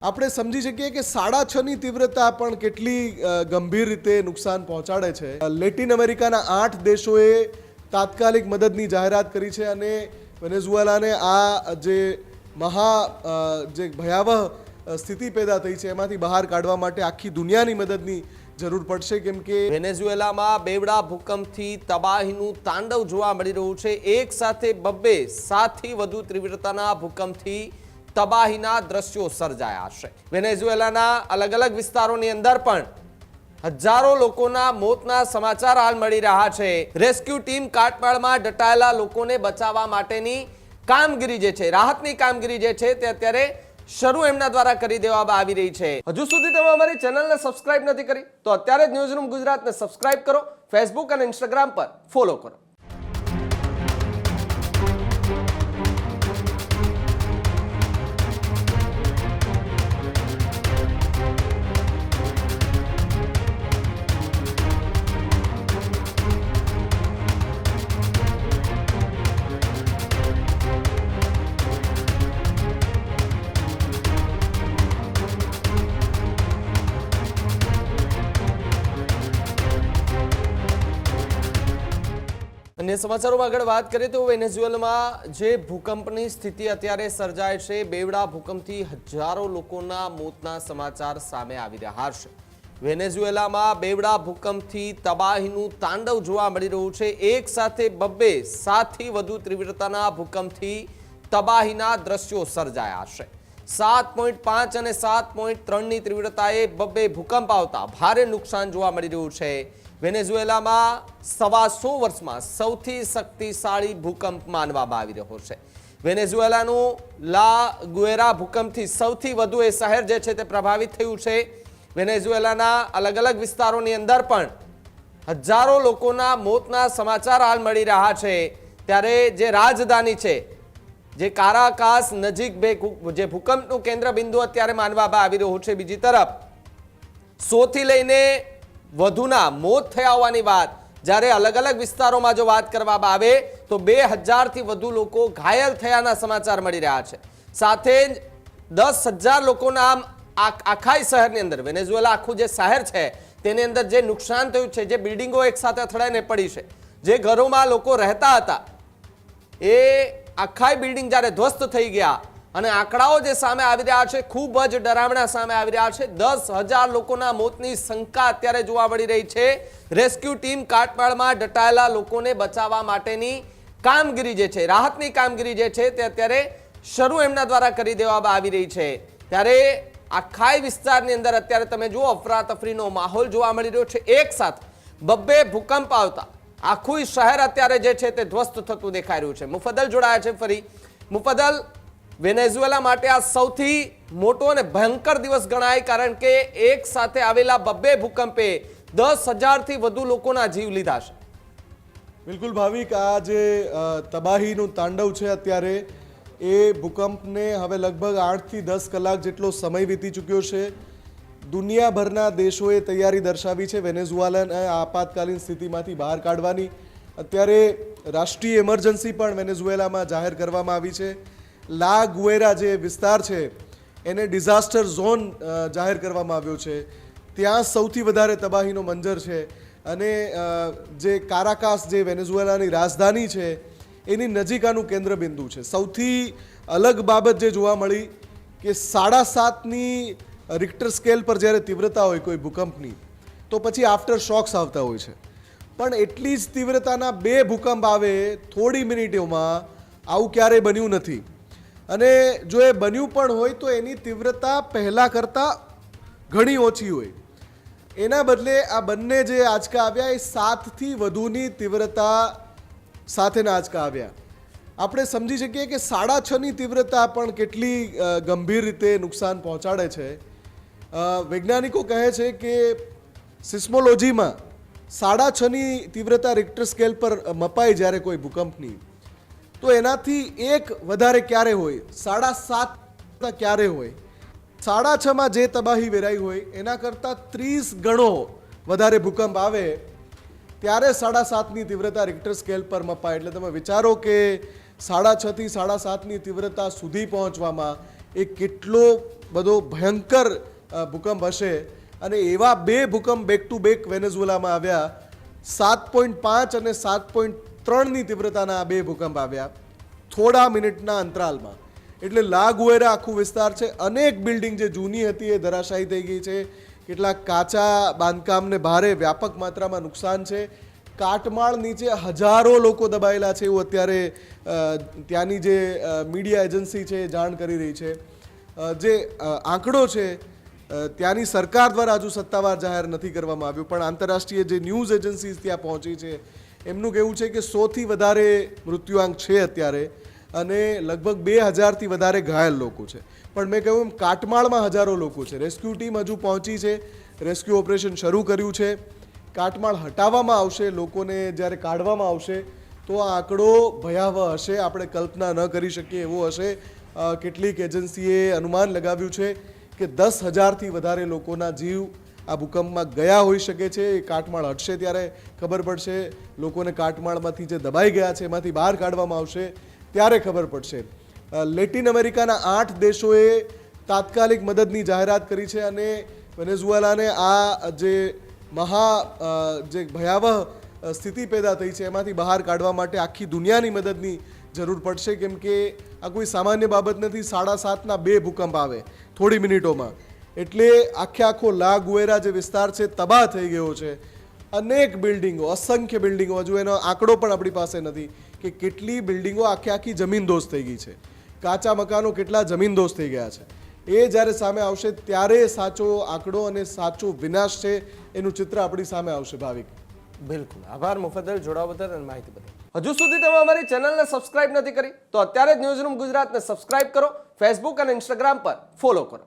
આપણે સમજી શકીએ કે 6.5ની તીવ્રતા પણ કેટલી ગંભીર રીતે નુકસાન પહોંચાડે છે। લેટિન અમેરિકાના 8 દેશોએ તાત્કાલિક મદદની જાહેરાત કરી છે અને વેનેઝુએલાને આ જે ભયાવહ સ્થિતિ પેદા થઈ છે એમાંથી બહાર કાઢવા માટે આખી દુનિયાની મદદની જરૂર પડશે, કેમ કે વેનેઝુએલામાં બેવડા ભૂકંપથી તબાહીનું તાંડવ જોવા મળી રહ્યું છે। એક સાથે 7થી વધુ તીવ્રતાના ભૂકંપથી તબાહીના દ્રશ્યો સર્જાયા છે। વેનેઝુએલાના અલગ અલગ વિસ્તારોની અંદર પણ હજારો લોકોના મોતના સમાચાર હાલ મળી રહ્યા છે। રેસ્ક્યુ ટીમ કાટમાળમાં દટાયેલા લોકોને બચાવવા માટેની કામગીરી જે છે, રાહતની કામગીરી જે છે તે અત્યારે શરૂ એમના દ્વારા કરી દેવામાં આવી રહી છે। હજુ સુધી તમે અમારી ચેનલને સબસ્ક્રાઇબ નથી કરી તો અત્યારે જ ન્યૂઝરૂમ ગુજરાતને સબસ્ક્રાઇબ કરો, ફેસબુક અને ઇન્સ્ટાગ્રામ પર ફોલો કરો। अन्य समाचारों में आगे बात करें तो वेनेजुएलाમાં જે ભૂકંપની સ્થિતિ અત્યારે સર્જાય છે, બેવડા ભૂકંપથી હજારો લોકોના મોતના સમાચાર સામે આવી રહ્યા છે। વેનેઝુએલામાં બેવડા ભૂકંપથી તબાહીનું તાંડવ જોવા મળી રહ્યું છે। એક સાથે 7થી વધુ તીવ્રતાના ભૂકંપથી તબાહીના દ્રશ્યો સર્જાયા છે। 7.5 અને 7.3ની તીવ્રતાએ ભૂકંપ આવતા ભારે નુકસાન જોવા મળી રહ્યું છે। વેનેઝુએલામાં 125 વર્ષમાં સૌથી શક્તિશાળી ભૂકંપ માનવામાં આવી રહ્યો છે। વેનેઝુએલાનું લા ગુએરા ભૂકંપથી સૌથી વધુ એ શહેર જે છે તે પ્રભાવિત થયું છે। વેનેઝુએલાના અલગ અલગ વિસ્તારોની અંદર પણ હજારો લોકોના મોતના સમાચાર હાલ મળી રહ્યા છે। ત્યારે જે રાજધાની છે, જે કારાકાસ નજીક જે ભૂકંપનું કેન્દ્ર બિંદુ અત્યારે માનવામાં આવી રહ્યું છે, બીજી તરફ 100થી લઈને વધુના મોત થયા હોવાની વાત જ્યારે અલગ અલગ વિસ્તારોમાં જો વાત કરવામાં આવે તો 2000થી વધુ લોકો ઘાયલ થયાના સમાચાર મળી રહ્યા છે। સાથે જ 10,000 લોકોના આખા શહેરની અંદર, વેનેઝુએલા આખું જે શહેર છે તેની અંદર જે નુકસાન થયું છે, જે બિલ્ડિંગો એકસાથે અથડાઈને પડી છે, જે ઘરોમાં લોકો રહેતા હતા એ આખા બિલ્ડિંગ જ્યારે ધ્વસ્ત થઈ ગયા અને આંકડાઓ જે સામે આવી રહ્યા છે ખૂબ જ ડરામણા સામે આવી રહ્યા છે। 10,000 લોકોના મોતની શંકા અત્યારે જોવા મળી રહી છે। રેસ્ક્યુ ટીમ કાટમાળમાં દટાયેલા લોકોને બચાવવા માટેની કામગીરી જે છે, રાહતની કામગીરી જે છે તે અત્યારે શરૂ એમના દ્વારા કરી દેવામાં આવી રહી છે। ત્યારે આખા વિસ્તારની અંદર અત્યારે તમે જુઓ અફરાતફરીનો માહોલ જોવા મળી રહ્યો છે। એક સાથે 2 ભૂકંપ આવતા આખું શહેર અત્યારે જે છે તે ધ્વસ્ત થતું દેખાઈ રહ્યું છે। મુફદ્દલ જોડાયા છે ફરી। મુફદ્દલ, વેનેઝુએલા માટે આ સૌથી મોટો અને ભયંકર દિવસ ગણાય, કારણ કે એક સાથે આવેલા 2 ભૂકંપે 10,000થી વધુ લોકોના જીવ લીધા છે। બિલકુલ ભાવિક, આ જે તબાહીનું તાંડવ છે અત્યારે એ ભૂકંપને હવે લગભગ 8થી 10 કલાક જેટલો સમય વીતી ચૂક્યો છે। દુનિયાભરના દેશોએ તૈયારી દર્શાવી છે વેનેઝુએલાને આપાતકાલીન સ્થિતિમાંથી બહાર કાઢવાની। અત્યારે રાષ્ટ્રીય એમરજન્સી પણ વેનેઝુએલામાં જાહેર કરવામાં આવી છે। લા ગુએરા જે વિસ્તાર છે એને ડિઝાસ્ટર ઝોન જાહેર કરવામાં આવ્યો છે। ત્યાં સૌથી વધારે તબાહીનો મંજર છે અને જે કારાકાસ જે વેનેઝુએલાની રાજધાની છે એની નજીક આનું કેન્દ્ર બિંદુ છે। સૌથી અલગ બાબત જે જોવા મળી કે 7.5ની રિક્ટર સ્કેલ પર જ્યારે તીવ્રતા હોય કોઈ ભૂકંપની તો પછી આફ્ટર શોક્સ આવતા હોય છે, પણ એટલી જ તીવ્રતાના 2 ભૂકંપ આવે થોડી મિનિટોમાં આવું ક્યારેય બન્યું નથી। અને જો એ બન્યું પણ હોય તો એની તીવ્રતા પહેલાં કરતાં ઘણી ઓછી હોય। એના બદલે આ બંને જે આંચકા આવ્યા એ 7થી વધુની તીવ્રતા સાથેના આંચકા આવ્યા। આપણે સમજી શકીએ કે 6.5ની તીવ્રતા પણ કેટલી ગંભીર રીતે નુકસાન પહોંચાડે છે। વૈજ્ઞાનિકો કહે છે કે સિસ્મોલોજીમાં 6.5ની તીવ્રતા રિક્ટર સ્કેલ પર મપાય જ્યારે કોઈ ભૂકંપની, તો એનાથી એક વધારે ક્યારે હોય, 7.5 ક્યારે હોય, 6.5માં જે તબાહી વેરાઈ હોય એના કરતાં 30 ગણો વધારે ભૂકંપ આવે ત્યારે 7.5ની તીવ્રતા રિક્ટર સ્કેલ પર મપાય। એટલે તમે વિચારો કે 6.5થી 7.5ની તીવ્રતા સુધી પહોંચવામાં એ કેટલો બધો ભયંકર ભૂકંપ હશે. અને એવા બે ભૂકંપ બેક ટુ બેક વેનેઝુએલામાં આવ્યા. 7.5 અને 7.3ની તીવ્રતાના આ બે ભૂકંપ આવ્યા થોડા મિનિટના અંતરાલમાં. એટલે લા ગુએરા આખું વિસ્તાર છે, અનેક બિલ્ડિંગ જે જૂની હતી એ ધરાશાયી થઈ ગઈ છે. કેટલાક કાચા બાંધકામને ભારે વ્યાપક માત્રામાં નુકસાન છે. કાટમાળ નીચે હજારો લોકો દબાયેલા છે એવું અત્યારે ત્યાંની જે મીડિયા એજન્સી છે એ જાણ કરી રહી છે. જે આંકડો છે ત્યાંની સરકાર દ્વારા હજુ સત્તાવાર જાહેર નથી કરવામાં આવ્યું, પણ આંતરરાષ્ટ્રીય જે ન્યૂઝ એજન્સીઝ ત્યાં પહોંચી છે એમનું કહેવું છે કે 100થી વધારે મૃત્યુઆંક છે અત્યારે અને લગભગ 2000થી વધારે ઘાયલ લોકો છે. પણ મેં કહ્યું એમ કાટમાળમાં હજારો લોકો છે. રેસ્ક્યુ ટીમ હજુ પહોંચી છે, રેસ્ક્યુ ઓપરેશન શરૂ કર્યું છે. કાટમાળ હટાવવામાં આવશે, લોકોને જ્યારે કાઢવામાં આવશે તો આ આંકડો ભયાવહ હશે, આપણે કલ્પના ન કરી શકીએ એવો હશે. કેટલીક એજન્સીએ અનુમાન લગાવ્યું છે કે 10,000થી વધારે લોકોના જીવ આ ભૂકંપમાં ગયા હોઈ શકે છે. એ કાટમાળ હટશે ત્યારે ખબર પડશે. લોકોને કાટમાળમાંથી જે દબાઈ ગયા છે એમાંથી બહાર કાઢવામાં આવશે ત્યારે ખબર પડશે. લેટિન અમેરિકાના 8 દેશોએ તાત્કાલિક મદદની જાહેરાત કરી છે અને વેનેઝુએલાને આ જે જે ભયાવહ સ્થિતિ પેદા થઈ છે એમાંથી બહાર કાઢવા માટે આખી દુનિયાની મદદની જરૂર પડશે. કેમ કે આ કોઈ સામાન્ય બાબત નથી. 7.5ના બે ભૂકંપ આવે થોડી મિનિટોમાં, એટલે આખો લા ગુએરા જે વિસ્તાર છે તબાહ થઈ ગયો છે. અનેક બિલ્ડિંગો, અસંખ્ય બિલ્ડિંગો, હજુ એનો આંકડો પણ આપણી પાસે નથી કે કેટલી બિલ્ડિંગો આખી જમીનદોસ્ત થઈ ગઈ છે. કાચા મકાનો કેટલા જમીનદોસ્ત થઈ ગયા છે. એ જ્યારે સામે આવશે ત્યારે સાચો આંકડો અને સાચો વિનાશ છે એનું ચિત્ર આપણી સામે આવશે. ભાવિક, બિલકુલ આભાર મુફદ્દલ, જોડાવા બદલ અને માહિતી બદલ. હજુ સુધી તમે અમારી ચેનલને સબસ્ક્રાઇબ નથી કરી તો અત્યારે જ ન્યૂઝરૂમ ગુજરાતને સબસ્ક્રાઇબ કરો, ફેસબુક અને ઇન્સ્ટાગ્રામ પર ફોલો કરો.